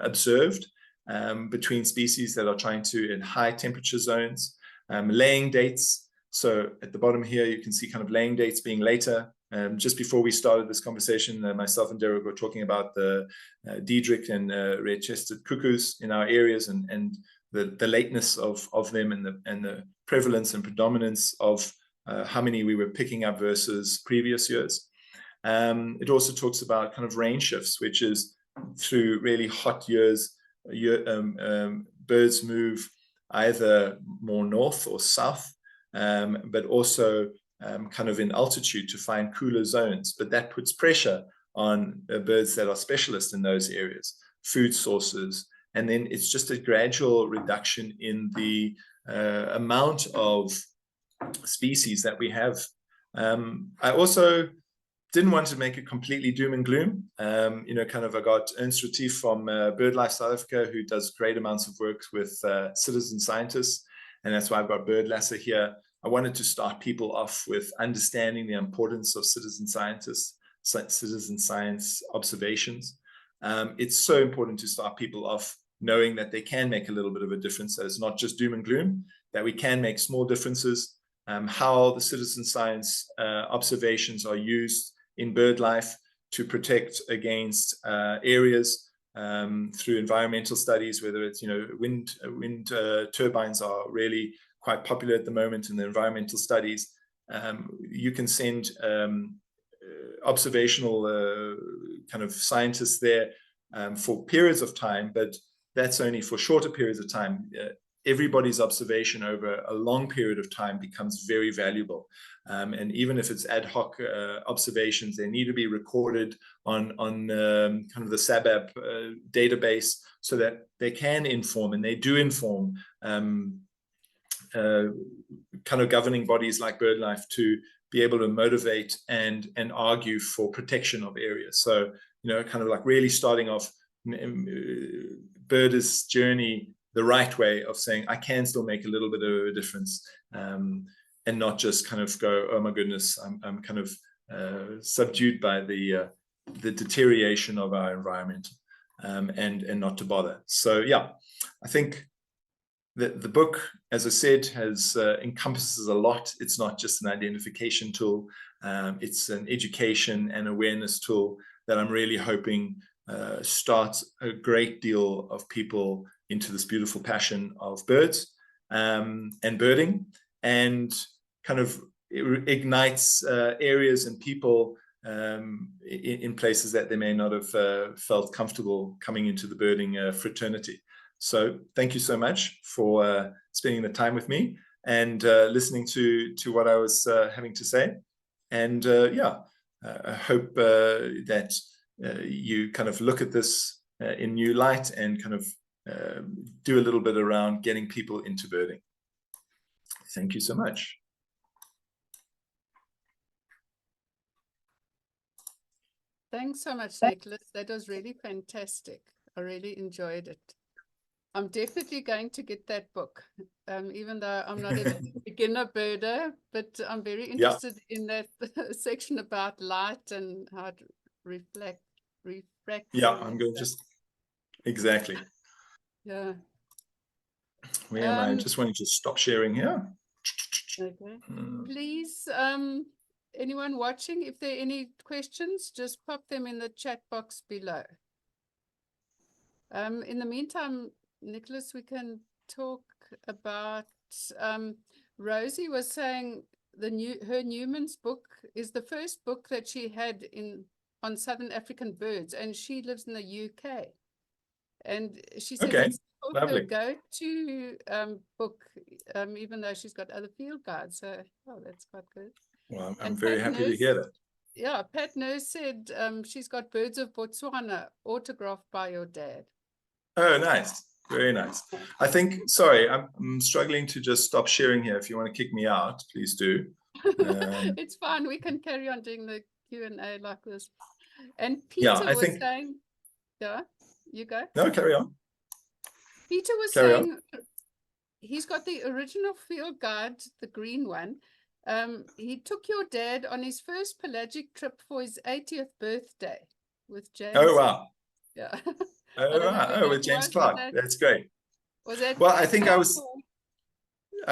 observed between species that are trying to in high temperature zones. Laying dates. So at the bottom here, you can see kind of laying dates being later. Just before we started this conversation, myself and Derek were talking about the Diedrich and red-chested cuckoos in our areas, and the lateness of them, and the prevalence and predominance of how many we were picking up versus previous years. It also talks about kind of rain shifts, which is through really hot years, birds move either more north or south, but also kind of in altitude to find cooler zones. But that puts pressure on birds that are specialists in those areas, food sources. And then it's just a gradual reduction in the amount of species that we have. I also didn't want to make it completely doom and gloom. I got Ernst Retief from BirdLife South Africa, who does great amounts of work with citizen scientists. And that's why I've got BirdLasser here. I wanted to start people off with understanding the importance of citizen science observations. It's so important to start people off knowing that they can make a little bit of a difference, that it's not just doom and gloom, that we can make small differences, how the citizen science observations are used in bird life to protect against areas through environmental studies, whether it's, wind turbines are really quite popular at the moment in the environmental studies. You can send observational kind of scientists there for periods of time, but that's only for shorter periods of time. Everybody's observation over a long period of time becomes very valuable. And even if it's ad hoc observations, they need to be recorded on kind of the SABAP database so that they can inform, and they do inform kind of governing bodies like BirdLife to be able to motivate and argue for protection of areas. So, kind of like really starting off birders' journey the right way of saying, I can still make a little bit of a difference, and not just kind of go, oh my goodness, I'm kind of subdued by the deterioration of our environment, and not to bother. So yeah, I think the book, as I said, has encompasses a lot. It's not just an identification tool. It's an education and awareness tool that I'm really hoping starts a great deal of people into this beautiful passion of birds and birding, and kind of ignites areas and people in places that they may not have felt comfortable coming into the birding fraternity. So thank you so much for spending the time with me and listening to what I was having to say. And I hope that you kind of look at this in new light and kind of do a little bit around getting people into birding. Thank you so much. Thanks so much, Nicholas. That was really fantastic. I really enjoyed it. I'm definitely going to get that book, even though I'm not a beginner birder, but I'm very interested in that section about light and how it refracts. Yeah, I'm going to just, exactly. Yeah. Where am I? Just wanting to stop sharing here. Okay. Please, anyone watching, if there are any questions, just pop them in the chat box below. In the meantime, Nicholas, we can talk about, Rosie was saying her Newman's book is the first book that she had on Southern African birds, and she lives in the UK. And she said it's her go-to book, even though she's got other field guides. So, that's quite good. Well, I'm very happy to hear that. Yeah, Pat Nurse said she's got Birds of Botswana autographed by your dad. Oh, nice. Very nice. I think, sorry, I'm struggling to just stop sharing here. If you want to kick me out, please do. It's fine. We can carry on doing the Q&A like this. And Peter was saying, yeah, you go. No, carry on. Peter was saying he's got the original field guide, the green one. He took your dad on his first pelagic trip for his 80th birthday with James. Oh, wow. Yeah. Oh, wow. Oh, with James Clark. That's great. Was that? Well, I think I was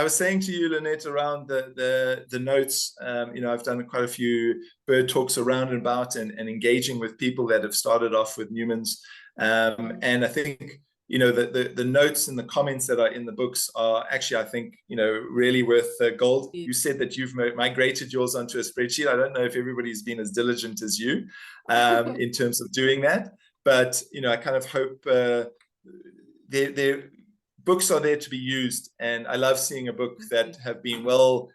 saying to you, Lynette, around the notes, I've done quite a few bird talks around and about and engaging with people that have started off with Newman's. And I think, the notes and the comments that are in the books are actually, I think, really worth gold. You said that you've migrated yours onto a spreadsheet. I don't know if everybody's been as diligent as you in terms of doing that. But, I kind of hope their books are there to be used. And I love seeing a book that have been well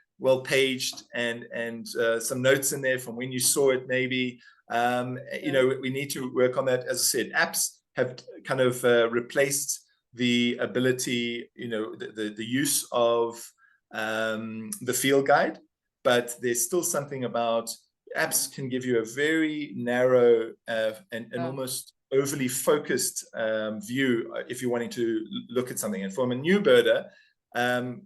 paged and some notes in there from when you saw it, maybe. We need to work on that. As I said, apps have kind of replaced the ability, the use of the field guide, but there's still something about apps can give you a very narrow and almost overly focused view if you're wanting to look at something. And from a new birder,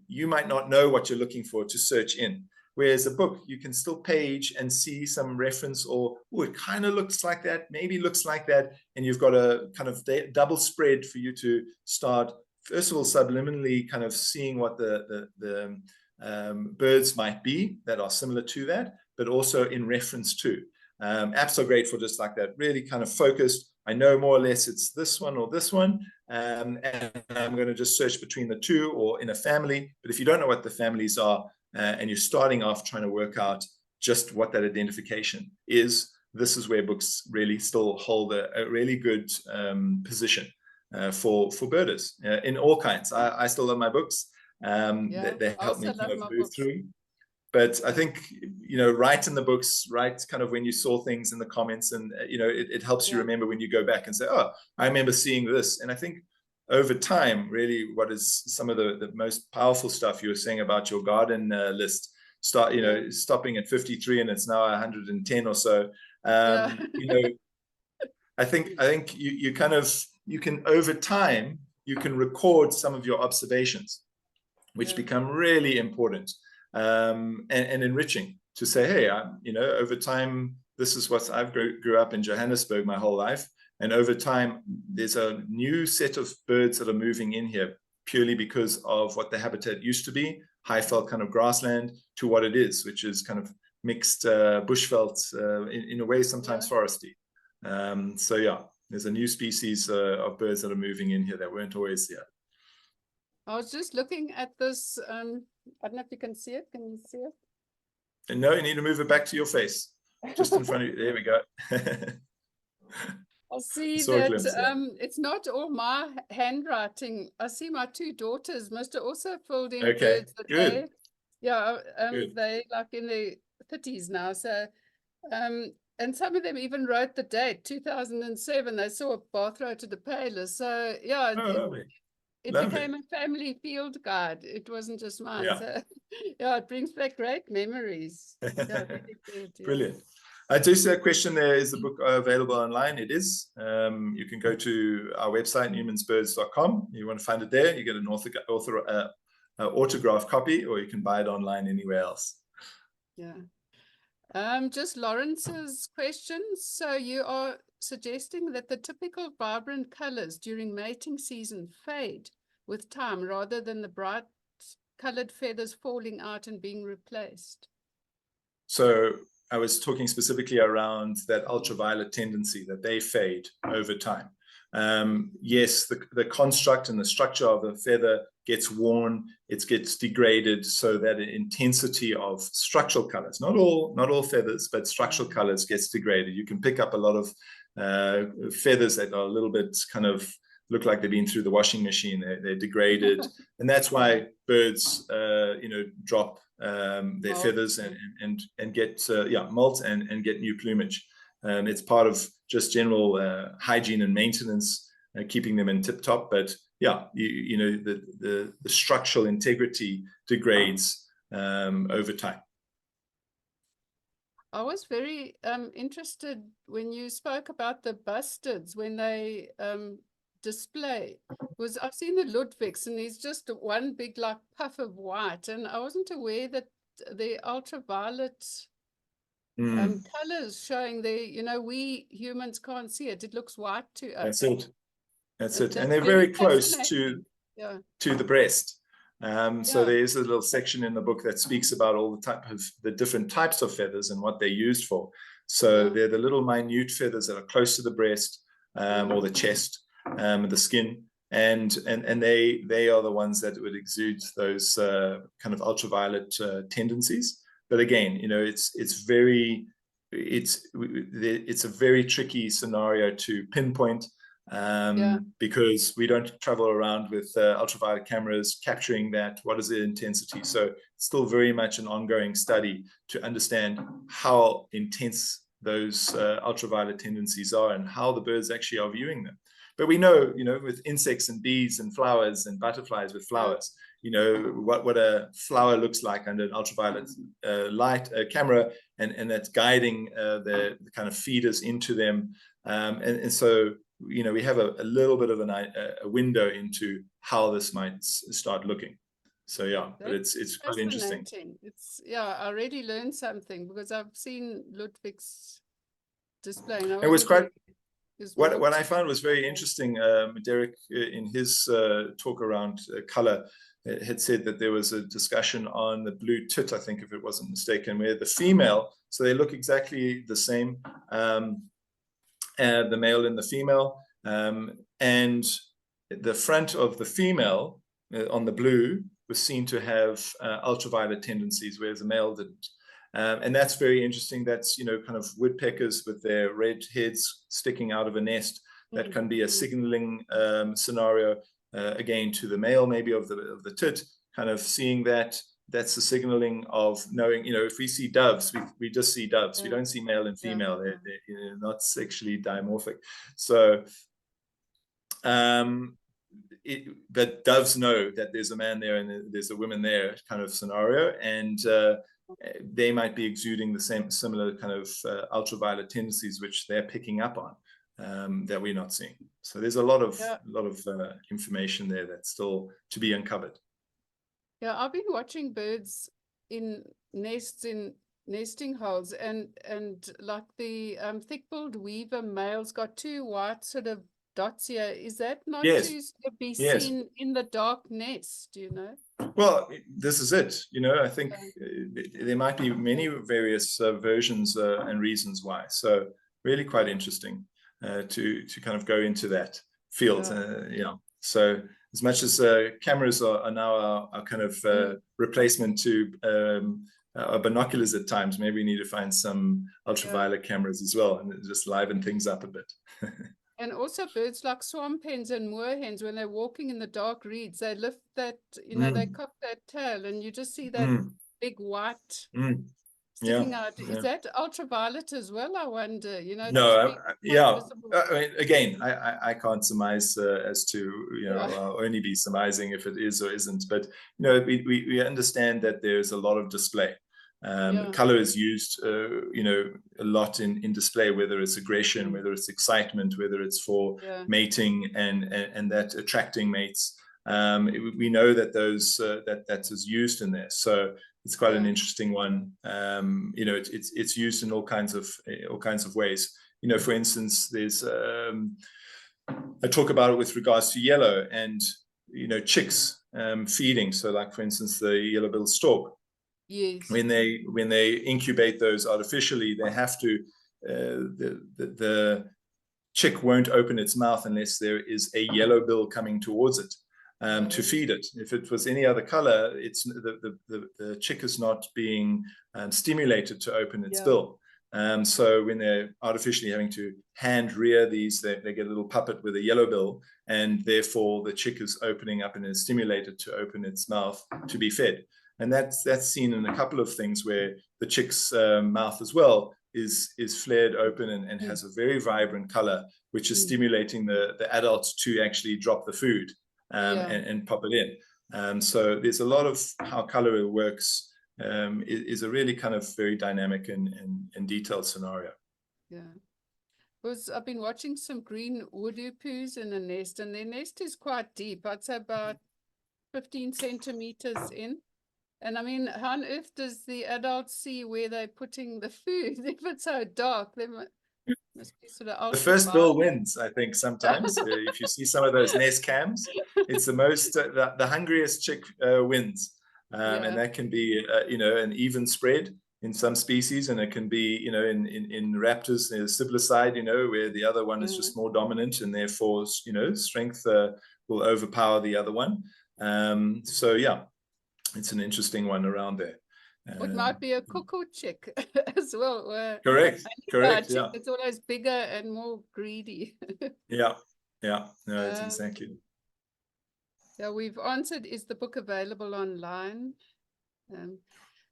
you might not know what you're looking for to search in. Whereas a book, you can still page and see some reference or, it kind of looks like that, maybe looks like that. And you've got a kind of double spread for you to start, first of all, subliminally kind of seeing what the birds might be that are similar to that, but also in reference to. Apps are great for just like that, really kind of focused. I know more or less it's this one or this one, and I'm going to just search between the two or in a family. But if you don't know what the families are, and you're starting off trying to work out just what that identification is, this is where books really still hold a really good position for birders in all kinds. I still love my books. They help me kind of move through. But I think, write in the books, write kind of when you saw things in the comments, and, it helps you remember when you go back and say, oh, I remember seeing this. And I think over time, really, what is some of the most powerful stuff you were saying about your garden list, stopping at 53 and it's now 110 or so. I think you can over time, you can record some of your observations, which become really important. And enriching to say, hey, over time, this is what I've grew up in Johannesburg my whole life. And over time, there's a new set of birds that are moving in here purely because of what the habitat used to be, high-felt kind of grassland, to what it is, which is kind of mixed bushveld, in a way, sometimes foresty. So yeah, there's a new species of birds that are moving in here that weren't always here. I was just looking at this. I don't know if you can see it. Can you see it? And no, you need to move it back to your face. Just in front of you. There we go. I'll see that it's not all my handwriting. I see my two daughters must have also filled in birds that good. They like in their 30s now. So and some of them even wrote the date, 2007. They saw a bathrobe to the palers. So yeah, it became a family field guide. It wasn't just mine. So yeah, it brings back great memories. Yeah, really good. Brilliant. I do see a question there. Is the book available online? It is. You can go to our website, newmansbirds.com. You want to find it there. You get an autograph copy, or you can buy it online anywhere else. Yeah. Just Lawrence's question. So you are suggesting that the typical vibrant colors during mating season fade with time rather than the bright colored feathers falling out and being replaced? So I was talking specifically around that ultraviolet tendency, that they fade over time. Yes, the construct and the structure of the feather gets worn, it gets degraded, so that the intensity of structural colors, not all feathers, but structural colors gets degraded. You can pick up a lot of feathers that are a little bit kind of look like they've been through the washing machine. They're degraded, and that's why birds, drop their feathers and get molt and get new plumage. It's part of just general hygiene and maintenance, keeping them in tip top. But yeah, the structural integrity degrades over time. I was very interested when you spoke about the bustards when they display. I've seen the Ludwigs and he's just one big like puff of white, and I wasn't aware that the ultraviolet colors showing there, we humans can't see it. It looks white to us. That's it. And they're very close to the breast. So there's a little section in the book that speaks about all the different types of feathers and what they're used for. So they're the little minute feathers that are close to the breast or the chest, the skin, and they are the ones that would exude those kind of ultraviolet tendencies. But again, it's a very tricky scenario to pinpoint. Because we don't travel around with ultraviolet cameras capturing that. What is the intensity? So it's still very much an ongoing study to understand how intense those ultraviolet tendencies are and how the birds actually are viewing them. But we know, with insects and bees and flowers and butterflies with flowers, what a flower looks like under an ultraviolet light camera, and that's guiding the kind of feeders into them. And so we have a little bit of a window into how this might start looking. So but it's quite interesting. I already learned something because I've seen Ludwig's displaying. It was quite Is What I found was very interesting, Derek, in his talk around color, had said that there was a discussion on the blue tit, I think, if it wasn't mistaken, where the female, so they look exactly the same, the male and the female, and the front of the female on the blue was seen to have ultraviolet tendencies, whereas the male didn't. And that's very interesting. That's, kind of woodpeckers with their red heads sticking out of a nest. That can be a signaling scenario, again, to the male, maybe of the tit, kind of seeing that. That's the signaling of knowing, if we see doves, we just see doves. We don't see male and female. They're not sexually dimorphic. So, but doves know that there's a man there and there's a woman there, kind of scenario. And they might be exuding the similar kind of ultraviolet tendencies, which they're picking up on, that we're not seeing. So there's a lot of information there that's still to be uncovered. Yeah, I've been watching birds in nests in nesting holes, and like the thick-billed weaver male's got 2 white sort of dots here. Is that not to be seen in the dark nest? Do you know? Well, this is it. I think there might be many various versions and reasons why. So really quite interesting to kind of go into that field. So as much as cameras are now our kind of replacement to binoculars at times, maybe we need to find some ultraviolet cameras as well, and just liven things up a bit. And also birds like swamp hens and moorhens, when they're walking in the dark reeds, they lift that, they cock that tail, and you just see that big white sticking out. Is that ultraviolet as well, I wonder? No, I mean, again, I can't surmise as to, I'll only be surmising if it is or isn't. But, we understand that there's a lot of display. Color is used, a lot in display, whether it's aggression, whether it's excitement, whether it's for mating and that attracting mates. We know that that is used in there. So it's quite an interesting one. It's used in all kinds of ways. For instance, there's I talk about it with regards to yellow and chicks feeding. So, like for instance, the yellow-billed stork. Yes. When they incubate those artificially, they have to the chick won't open its mouth unless there is a yellow bill coming towards it to feed it. If it was any other color, it's the chick is not being stimulated to open its bill. So when they're artificially having to hand rear these, they get a little puppet with a yellow bill, and therefore the chick is opening up and is stimulated to open its mouth to be fed. And that's seen in a couple of things where the chick's mouth as well is flared open and has a very vibrant color, which is stimulating the adults to actually drop the food and pop it in. So there's a lot of how color works is a really kind of very dynamic and detailed scenario. Yeah. Because I've been watching some green woodupus in a nest, and their nest is quite deep. I'd say about 15 centimeters in. And I mean, how on earth does the adult see where they're putting the food if it's so dark? They must be sort of the first bill wins, I think, sometimes. If you see some of those nest cams, it's the most, the hungriest chick wins. And that can be, an even spread in some species, and it can be, in raptors, the siblicide, where the other one is just more dominant, and therefore, strength will overpower the other one. So, yeah. It's an interesting one around there. It might be a cuckoo chick as well. Correct. Yeah. It's always bigger and more greedy. No, it's exactly. Yeah, we've answered, is the book available online?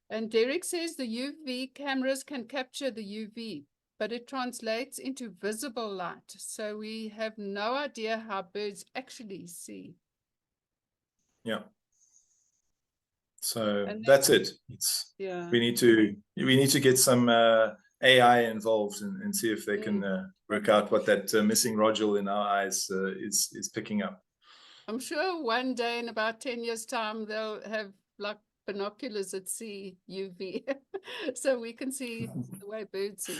And Derek says the UV cameras can capture the UV, but it translates into visible light. So we have no idea how birds actually see. Yeah. So that's it. We need to get some AI involved and see if they can work out what that missing nodule in our eyes is picking up. I'm sure one day in about 10 years' time they'll have like binoculars that see UV, so we can see the way birds see.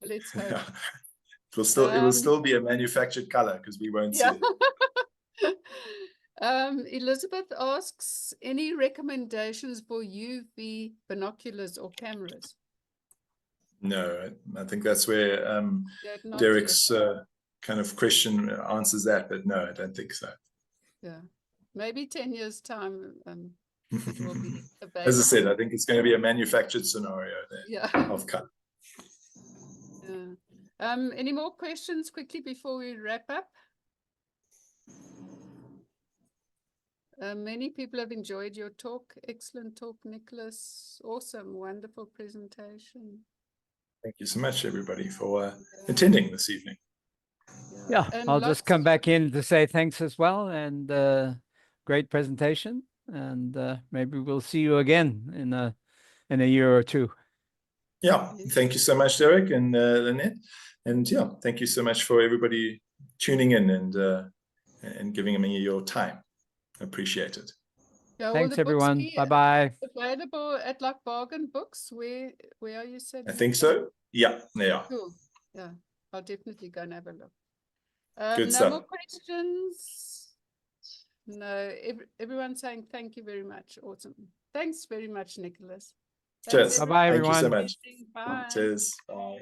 Let's hope. It will still be a manufactured color because we won't see it. Elizabeth asks, any recommendations for UV binoculars or cameras? No, I think that's where Not Derek's yet. kind of question answers that, but no, I don't think so. Yeah, maybe 10 years time it will be available. As I said, I think it's going to be a manufactured scenario there. Yeah. Of color. Yeah. Any more questions quickly before we wrap up? Many people have enjoyed your talk. Excellent talk, Nicholas. Awesome, wonderful presentation. Thank you so much, everybody, for attending this evening. Yeah, And I'll just come lots- back in to say thanks as well, and great presentation, and maybe we'll see you again in a year or two. Yeah, thank you so much, Derek and Lynette, and yeah, thank you so much for everybody tuning in and giving me your time. Appreciate it. Yeah, will Thanks, the books everyone. be Bye-bye. available at like Bargain Books? Where are you said? I think so. Yeah, they are. Cool. Yeah, I'll definitely go and have a look. Good no stuff. more questions. No, everyone's saying thank you very much. Awesome. Thanks very much, Nicholas. Cheers. Bye-bye, Thank you so everyone. much. Bye. Cheers. Bye.